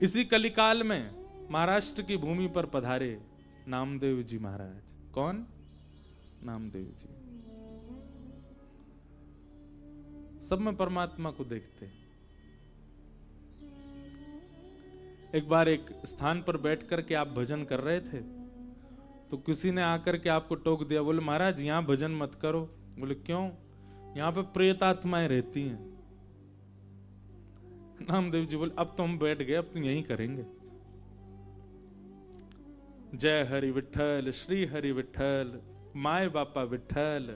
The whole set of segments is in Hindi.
इसी कलिकाल में महाराष्ट्र की भूमि पर पधारे नामदेव जी महाराज। कौन? नामदेव जी। सब में परमात्मा को देखते। एक बार एक स्थान पर बैठ करके आप भजन कर रहे थे, तो किसी ने आकर के आपको टोक दिया, बोले महाराज यहां भजन मत करो। बोले क्यों? यहां पे प्रेत आत्माएं रहती हैं। नामदेव जी बोले अब तो हम बैठ गए, अब तो यहीं करेंगे। जय हरि विठल, श्री हरि विठल, माए बापा विठल,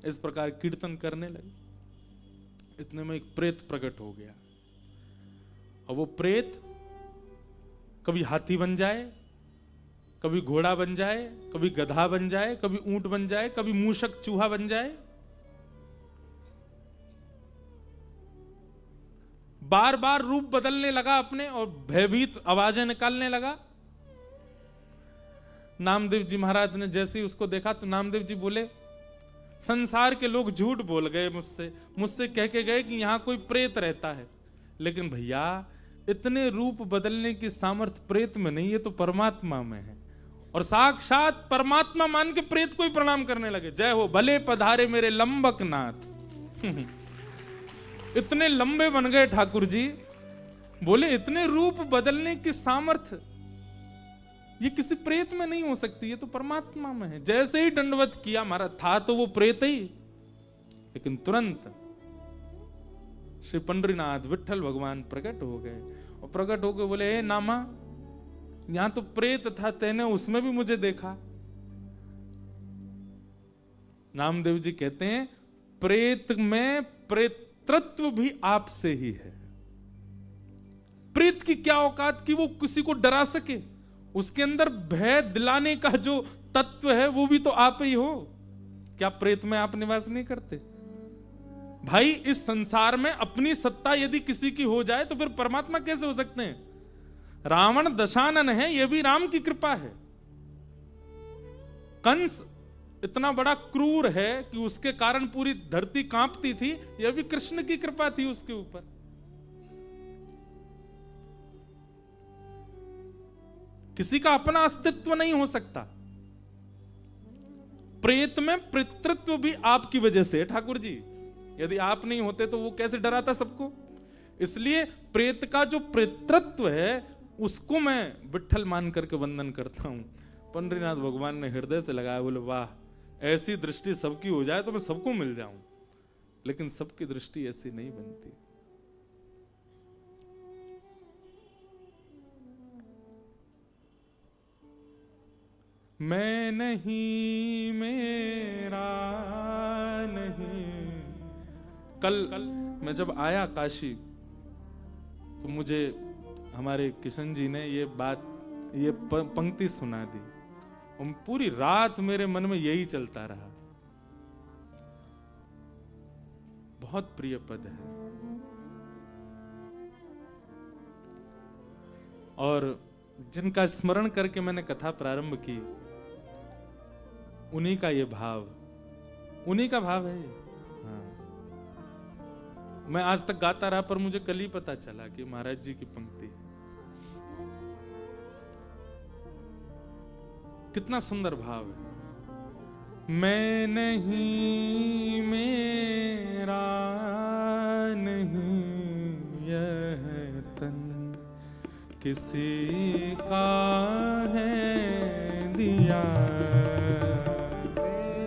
इस प्रकार कीर्तन करने लगे। इतने में एक प्रेत प्रकट हो गया, और वो प्रेत कभी हाथी बन जाए, कभी घोड़ा बन जाए, कभी गधा बन जाए, कभी ऊंट बन जाए, कभी मूषक चूहा बन जाए। बार बार रूप बदलने लगा अपने, और भयभीत आवाजें निकालने लगा। नामदेव जी महाराज ने जैसे ही उसको देखा तो नामदेव जी बोले, संसार के लोग झूठ बोल गए मुझसे कह के गए कि यहां कोई प्रेत रहता है, लेकिन भैया इतने रूप बदलने की सामर्थ्य प्रेत में नहीं, ये तो परमात्मा में है। और साक्षात परमात्मा मान के प्रेत को ही प्रणाम करने लगे। जय हो, भले पधारे मेरे लंबक नाथ। इतने लंबे बन गए ठाकुर जी। बोले इतने रूप बदलने की सामर्थ्य ये किसी प्रेत में नहीं हो सकती, ये तो परमात्मा में है। जैसे ही दंडवत किया, महाराज था तो वो प्रेत ही, लेकिन तुरंत श्री पंडरीनाथ विठल भगवान प्रकट हो गए। और प्रकट होकर बोले, ए नामा, यहां तो प्रेत था, तेने उसमें भी मुझे देखा। नामदेव जी कहते हैं प्रेत में प्रेतृत्व भी आपसे ही है। प्रेत की क्या औकात कि वो किसी को डरा सके, उसके अंदर भय दिलाने का जो तत्व है वो भी तो आप ही हो। क्या प्रेत में आप निवास नहीं करते? भाई इस संसार में अपनी सत्ता यदि किसी की हो जाए तो फिर परमात्मा कैसे हो सकते हैं? रावण दशानन है, यह भी राम की कृपा है। कंस इतना बड़ा क्रूर है कि उसके कारण पूरी धरती कांपती थी, यह भी कृष्ण की कृपा थी उसके ऊपर। किसी का अपना अस्तित्व नहीं हो सकता। प्रेत में पितृत्व भी आपकी वजह से ठाकुर जी। यदि आप नहीं होते तो वो कैसे डराता सबको? इसलिए प्रेत का जो पितृत्व है उसको मैं विठ्ठल मान करके वंदन करता हूं। पंडरीनाथ भगवान ने हृदय से लगाया, बोले वाह, ऐसी दृष्टि सबकी हो जाए तो मैं सबको मिल जाऊं। लेकिन सबकी दृष्टि ऐसी नहीं बनती। मैं नहीं, मेरा नहीं। कल मैं जब आया काशी तो मुझे हमारे किशन जी ने ये पंक्ति सुना दी, और पूरी रात मेरे मन में यही चलता रहा। बहुत प्रिय पद है। और जिनका स्मरण करके मैंने कथा प्रारंभ की, उन्हीं का ये भाव, उन्हीं का भाव है। हाँ, मैं आज तक गाता रहा, पर मुझे कल ही पता चला कि महाराज जी की पंक्ति है। कितना सुंदर भाव है। मैं नहीं, मेरा नहीं, यह तन किसी का है दिया।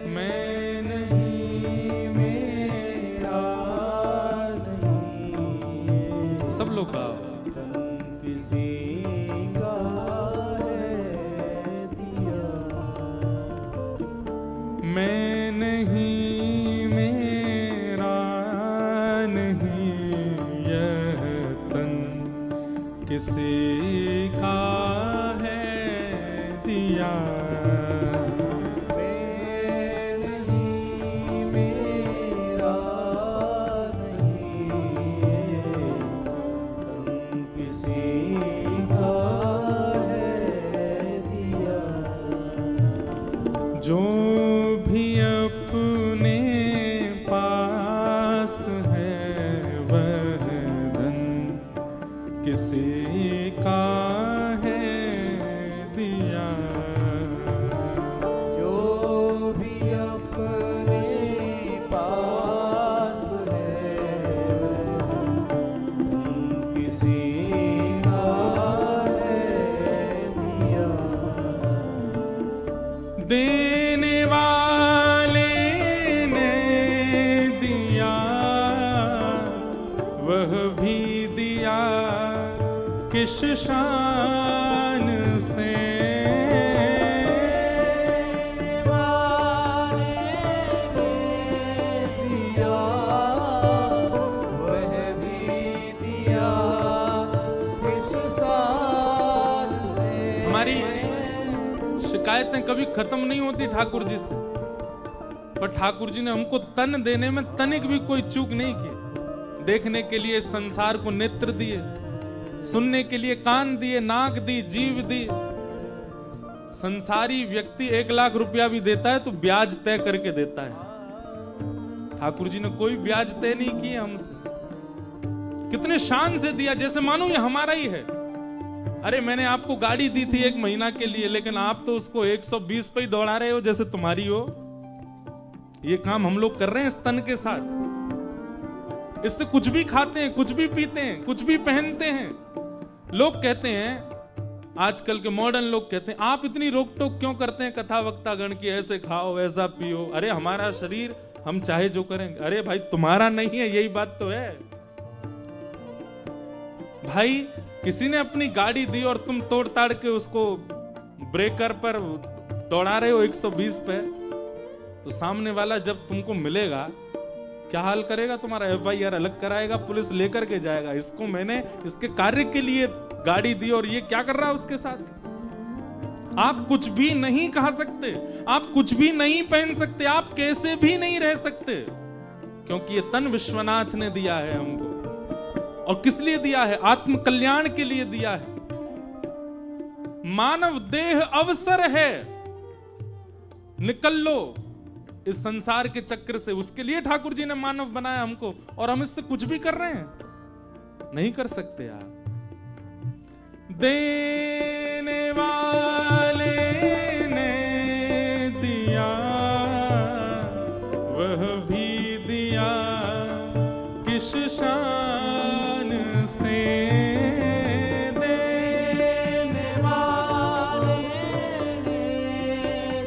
मैं नहीं, मेरा नहीं, सब लोग गाओ। किसी का है दिया। मैं नहीं, मेरा नहीं, यह तन किसी का है दिया। जो भी अपने पास है वह धन किसी का है दिया, जो भी अपने पास है किसी का है दिया। देने वाले ने दिया, वह भी दिया किस शान से। देने वाले ने दिया, वह भी दिया किस शान से। हमारी शिकायतें कभी खत्म नहीं होती ठाकुर जी से, पर ठाकुर जी ने हमको तन देने में तनिक भी कोई चूक नहीं की। देखने के लिए संसार को नेत्र दिए, सुनने के लिए कान दिए, नाक दी, जीव दी। संसारी व्यक्ति 1 लाख रुपया भी देता है तो ब्याज तय करके देता है। ठाकुर जी ने कोई ब्याज तय नहीं किए हमसे। कितने शान से दिया, जैसे मानो ये हमारा ही है। अरे मैंने आपको गाड़ी दी थी 1 महीना के लिए, लेकिन आप तो उसको 120 पे ही दौड़ा रहे हो जैसे तुम्हारी हो। ये काम हम लोग कर रहे हैं इस तन के साथ। इससे कुछ भी खाते हैं, कुछ भी पीते हैं, कुछ भी पहनते हैं। लोग कहते हैं, आजकल के मॉडर्न लोग कहते हैं, आप इतनी रोक टोक क्यों करते हैं कथा वक्ता गण की, ऐसे खाओ वैसा पियो। अरे हमारा शरीर, हम चाहे जो करेंगे। अरे भाई तुम्हारा नहीं है, यही बात तो है। भाई किसी ने अपनी गाड़ी दी और तुम तोड़ ताड़ के उसको ब्रेकर पर दौड़ा रहे हो 120 पे, तो सामने वाला जब तुमको मिलेगा क्या हाल करेगा तुम्हारा? FIR अलग कराएगा, पुलिस लेकर के जाएगा। इसको मैंने इसके कार्य के लिए गाड़ी दी और ये क्या कर रहा है उसके साथ। आप कुछ भी नहीं कहा सकते, आप कुछ भी नहीं पहन सकते, आप कैसे भी नहीं रह सकते, क्योंकि ये तन विश्वनाथ ने दिया है हमको। और किस लिए दिया है? आत्म कल्याण के लिए दिया है। मानव देह अवसर है, निकल लो इस संसार के चक्र से। उसके लिए ठाकुर जी ने मानव बनाया हमको, और हम इससे कुछ भी कर रहे हैं? नहीं कर सकते यार। देने वाले ने दिया, वह भी दिया किस शान से। देने वाले ने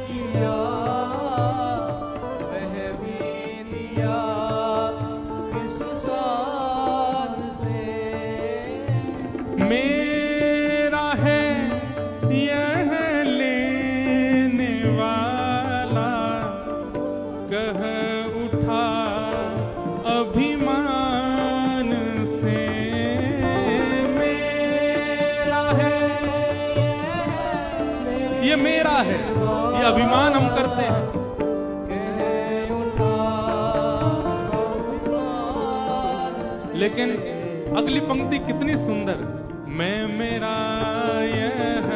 दिया, वह भी दिया किस शान से। मेरा है यह लेने वाला, कह उठा अभिमान से। मेरा है ये मेरा है, ये अभिमान हम करते हैं। कह उठा अभिमान से। लेकिन अगली पंक्ति कितनी सुंदर। मैं मेरा यह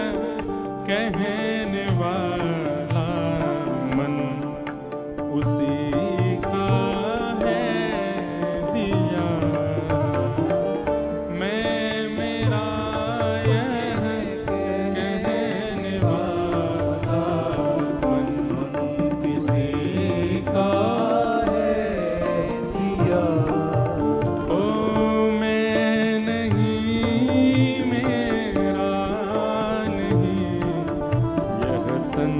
कहने वाला मन उसी का है दिया। मैं मेरा यह कहने वाला मन किसी का है दिया। ओ मैं नहीं, मेरा नहीं, यह तन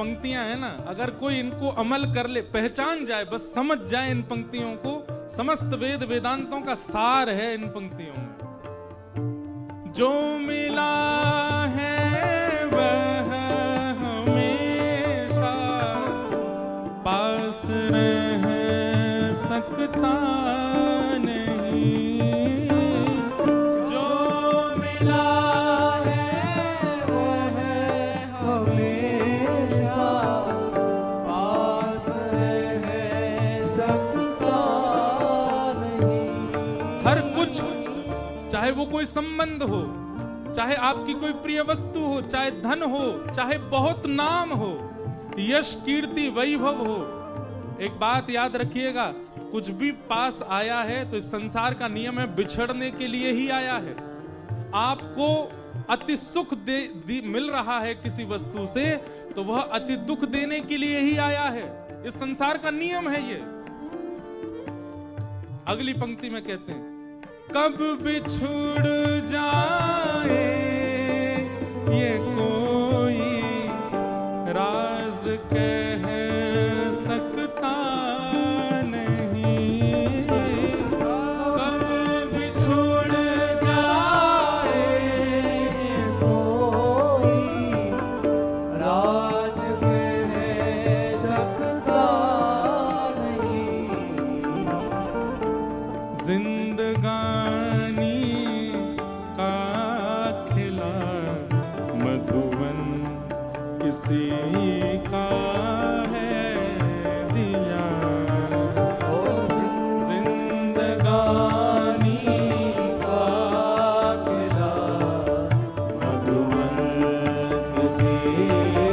पंक्तियां हैं ना, अगर कोई इनको अमल कर ले, पहचान जाए, बस समझ जाए इन पंक्तियों को, समस्त वेद वेदांतों का सार है इन पंक्तियों में। जो मिला है वह हमेशा पास रह सकता नहीं। जो मिला है वह हमेशा पास रह सकता नहीं। हर कुछ, चाहे वो कोई संबंध हो, चाहे आपकी कोई प्रिय वस्तु हो, चाहे धन हो, चाहे बहुत नाम हो, यश कीर्ति वैभव हो, एक बात याद रखिएगा, कुछ भी पास आया है तो इस संसार का नियम है बिछड़ने के लिए ही आया है। आपको अति सुख मिल रहा है किसी वस्तु से, तो वह अति दुख देने के लिए ही आया है। इस संसार का नियम है ये। अगली पंक्ति में कहते हैं, कब बिछुड़ जाए ये कोई राज कह सकता नहीं। कब बिछुड़ जाए ये कोई राज कह सकता नहीं। जिंदगानी का खिला मधुवन किसी का है दिया। जिंदगानी का खिला मधुवन किसी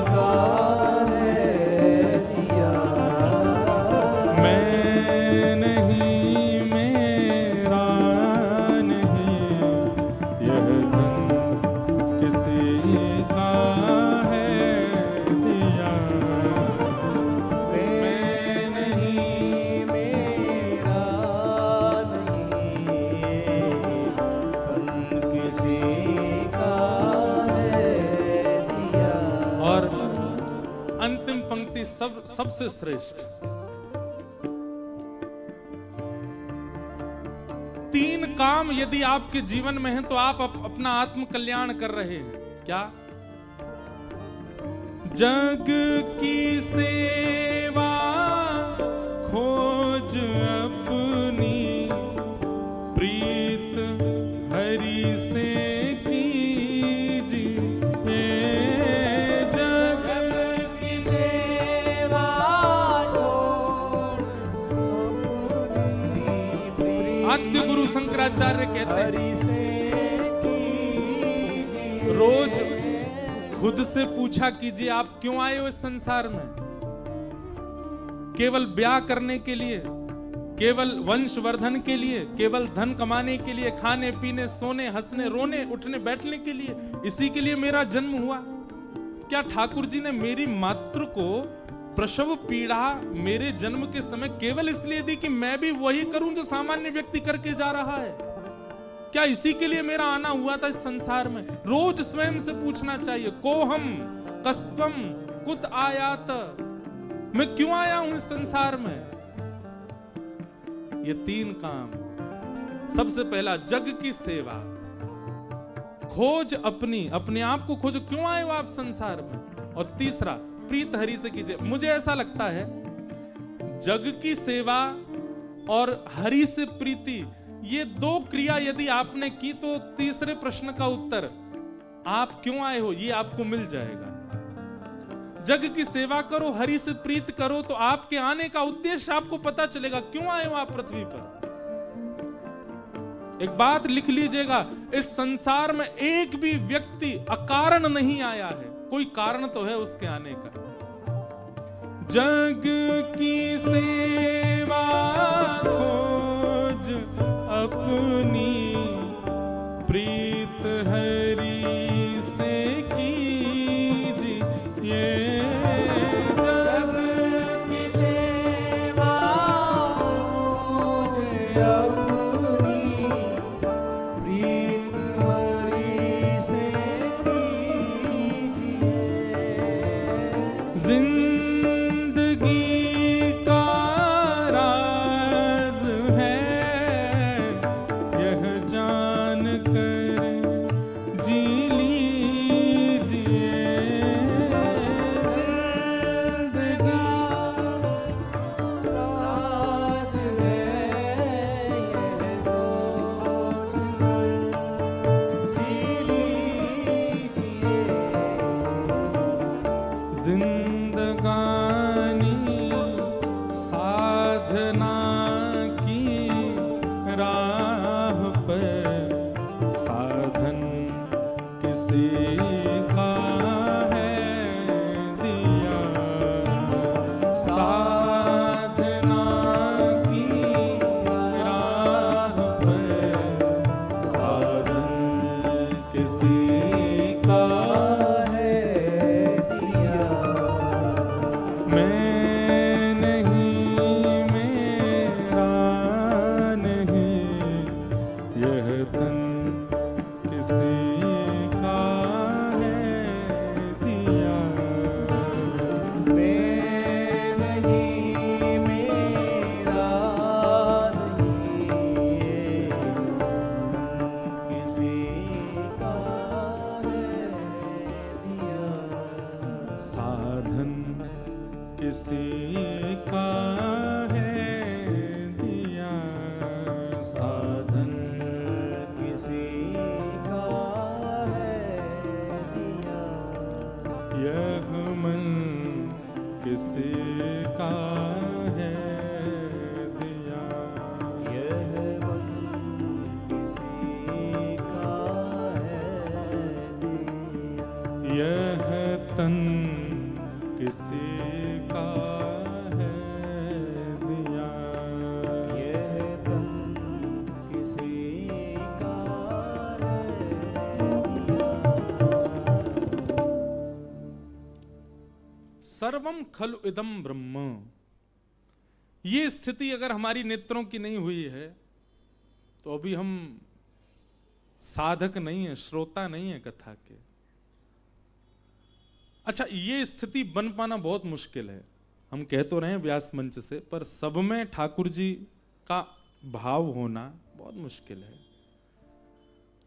का है दिया। मैं नहीं, मेरा नहीं, यह धन किसी का है दिया। मैं नहीं, मेरा नहीं, धन किसी का है दिया। और अंतिम पंक्ति सबसे श्रेष्ठ, तीन काम यदि आपके जीवन में है तो आप अपना आत्म कल्याण कर रहे हैं। क्या? जग की सेवा खोज अपनी प्रीत हरि से कीजिए। जग की सेवा छोड़ आद्य गुरु शंकराचार्य कहते हैं, हरि से कीजिए। रोज खुद से पूछा कीजिए आप क्यों आए हो इस संसार में? केवल ब्याह करने के लिए, केवल वंशवर्धन के लिए, केवल धन कमाने के लिए, खाने पीने, सोने, हंसने, रोने, उठने बैठने के लिए, इसी के लिए मेरा जन्म हुआ? क्या ठाकुर जी ने मेरी मातृ को प्रसव पीड़ा मेरे जन्म के समय केवल इसलिए दी कि मैं भी वही करूं जो सामान्य व्यक्ति करके जा रहा है? क्या इसी के लिए मेरा आना हुआ था इस संसार में? रोज स्वयं से पूछना चाहिए, कोहम कस्तम कुत आयात, मैं क्यों आया हूं इस संसार में? ये तीन काम। सबसे पहला जग की सेवा, खोज अपने आप को खोजो, क्यों आए हो आप संसार में? और तीसरा प्रीत हरि से कीजिए। मुझे ऐसा लगता है जग की सेवा और हरि से प्रीति, ये दो क्रिया यदि आपने की तो तीसरे प्रश्न का उत्तर आप क्यों आए हो ये आपको मिल जाएगा। जग की सेवा करो, हरि से प्रीत करो, तो आपके आने का उद्देश्य आपको पता चलेगा, क्यों आए हो आप पृथ्वी पर। एक बात लिख लीजिएगा, इस संसार में एक भी व्यक्ति अकारण नहीं आया है, कोई कारण तो है उसके आने का। जग की सेवा खोज अपनी प्रीत हरि से कीजिए। जग की सेवा खोज अपनी प्रीत हरि से कीजिए। मैं नहीं, मेरा नहीं, यह तन किसी का है दिया। मैं नहीं, मेरा नहीं, ये किसी का है दिया। साधन किसी का है दिया, साधन किसी का है दिया। यह मन किसी का है दिया। यह मन किसी का है दिया। यह तन किसी का है दिया। यह तन किसी का है दिया। सर्वम खलु इदम ब्रह्म, ये स्थिति अगर हमारी नेत्रों की नहीं हुई है तो अभी हम साधक नहीं है, श्रोता नहीं है कथा के। अच्छा, ये स्थिति बन पाना बहुत मुश्किल है। हम कह तो रहे हैं व्यास मंच से, पर सब में ठाकुर जी का भाव होना बहुत मुश्किल है।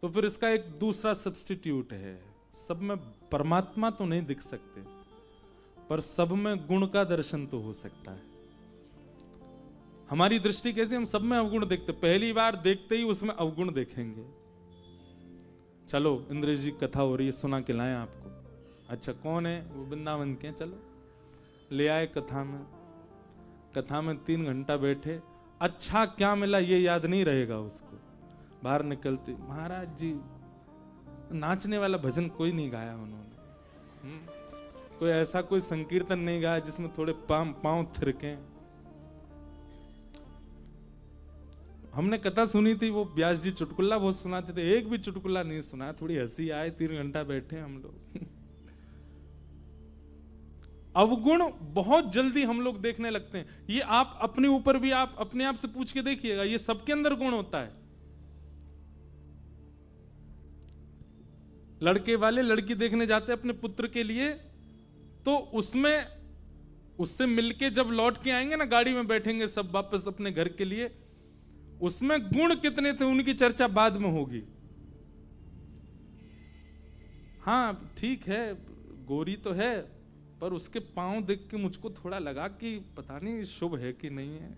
तो फिर इसका एक दूसरा सब्स्टिट्यूट है। सब में परमात्मा तो नहीं दिख सकते, पर सब में गुण का दर्शन तो हो सकता है। हमारी दृष्टि कैसी, हम सब में अवगुण देखते, पहली बार देखते ही उसमें अवगुण देखेंगे। चलो इंद्र जी कथा हो रही है, सुना के लाएं आपको। अच्छा कौन है वो? वृंदावन के हैं। चलो ले आए कथा में। कथा में 3 घंटा बैठे, अच्छा क्या मिला ये याद नहीं रहेगा उसको। बाहर निकलते, महाराज जी नाचने वाला भजन कोई नहीं गाया उन्होंने, कोई ऐसा कोई संकीर्तन नहीं गाया जिसमें थोड़े पांव थिरके। हमने कथा सुनी थी, वो व्यास जी चुटकुल्ला बहुत सुनाते थे, एक भी चुटकुल्ला नहीं सुना। थोड़ी हंसी आए, 3 घंटा बैठे हम लोग। अवगुण बहुत जल्दी हम लोग देखने लगते हैं। ये आप अपने ऊपर भी आप अपने आप से पूछ के देखिएगा, ये सबके अंदर गुण होता है। लड़के वाले लड़की देखने जाते हैं अपने पुत्र के लिए, तो उसमें उससे मिलके जब लौट के आएंगे ना, गाड़ी में बैठेंगे सब वापस अपने घर के लिए, उसमें गुण कितने थे उनकी चर्चा बाद में होगी। हाँ ठीक है, गोरी तो है, पर उसके पांव देख के मुझको थोड़ा लगा कि पता नहीं शुभ है कि नहीं है।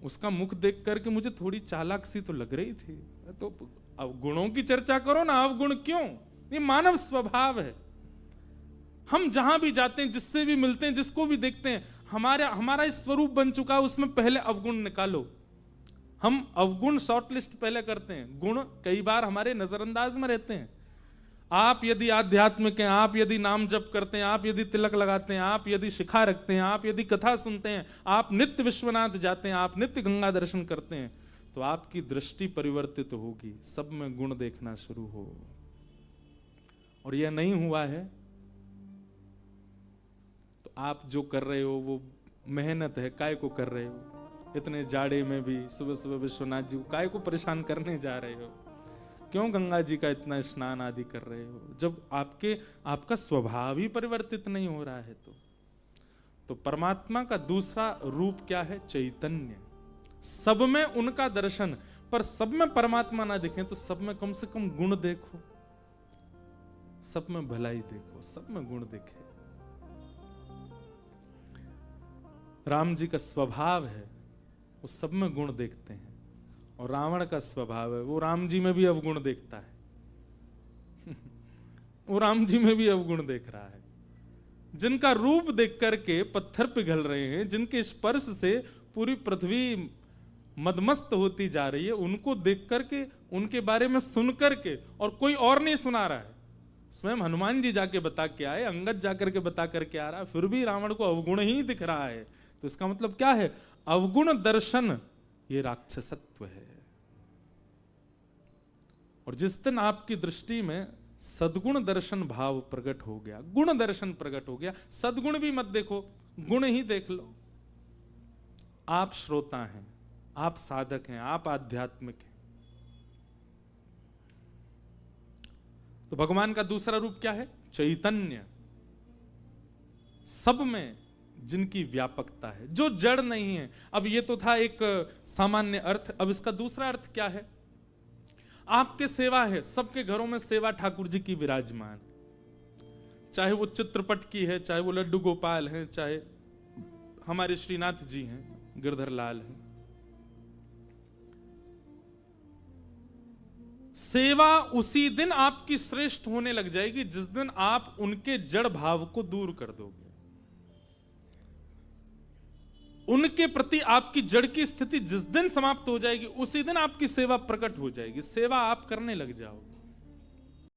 उसका मुख देख करके मुझे थोड़ी चालाक सी तो लग रही थी। तो अवगुणों की चर्चा करो ना, अवगुण क्यों? ये मानव स्वभाव है। हम जहां भी जाते हैं, जिससे भी मिलते हैं, जिसको भी देखते हैं, हमारा स्वरूप बन चुका है, उसमें पहले अवगुण निकालो। हम अवगुण शॉर्टलिस्ट पहले करते हैं, गुण कई बार हमारे नजरअंदाज में रहते हैं। आप यदि आध्यात्मिक हैं, आप यदि नाम जप करते हैं, आप यदि तिलक लगाते हैं, आप यदि शिखा रखते हैं, आप यदि कथा सुनते हैं, आप नित्य विश्वनाथ जाते हैं, आप नित्य गंगा दर्शन करते हैं, तो आपकी दृष्टि परिवर्तित होगी, सब में गुण देखना शुरू हो। और यह नहीं हुआ है तो आप जो कर रहे हो वो मेहनत है, काय को कर रहे हो? इतने जाड़े में भी सुबह सुबह विश्वनाथ जी को काय को परेशान करने जा रहे हो? क्यों गंगा जी का इतना स्नान आदि कर रहे हो, जब आपका स्वभाव ही परिवर्तित नहीं हो रहा है? तो परमात्मा का दूसरा रूप क्या है? चैतन्य। सब में उनका दर्शन, पर सब में परमात्मा ना दिखे तो सब में कम से कम गुण देखो, सब में भलाई देखो, सब में गुण देखे। राम जी का स्वभाव है वो सब में गुण देखते हैं, और रावण का स्वभाव है वो राम जी में भी अवगुण देखता है। वो राम जी में भी अवगुण देख रहा है। जिनका रूप देख करके पत्थर पिघल रहे हैं, जिनके स्पर्श से पूरी पृथ्वी मदमस्त होती जा रही है, उनको देख करके, उनके बारे में सुन करके, और कोई और नहीं सुना रहा है, स्वयं हनुमान जी जाके बता के आए, अंगद जाकर के बता करके आ रहा है, फिर भी रावण को अवगुण ही दिख रहा है। तो इसका मतलब क्या है? अवगुण दर्शन ये राक्षसत्व है। और जिस दिन आपकी दृष्टि में सद्गुण दर्शन भाव प्रकट हो गया, गुण दर्शन प्रकट हो गया। सद्गुण भी मत देखो, गुण ही देख लो। आप श्रोता हैं, आप साधक हैं, आप आध्यात्मिक हैं। तो भगवान का दूसरा रूप क्या है? चैतन्य, सब में जिनकी व्यापकता है, जो जड़ नहीं है। अब ये तो था एक सामान्य अर्थ, अब इसका दूसरा अर्थ क्या है? आपके सेवा है, सबके घरों में सेवा ठाकुर जी की विराजमान, चाहे वो चित्रपट की है, चाहे वो लड्डू गोपाल हैं, चाहे हमारे श्रीनाथ जी हैं, गिरधर लाल हैं। सेवा उसी दिन आपकी श्रेष्ठ होने लग जाएगी जिस दिन आप उनके जड़ भाव को दूर कर दोगे। उनके प्रति आपकी जड़ की स्थिति जिस दिन समाप्त हो जाएगी, उसी दिन आपकी सेवा प्रकट हो जाएगी, सेवा आप करने लग जाओगे।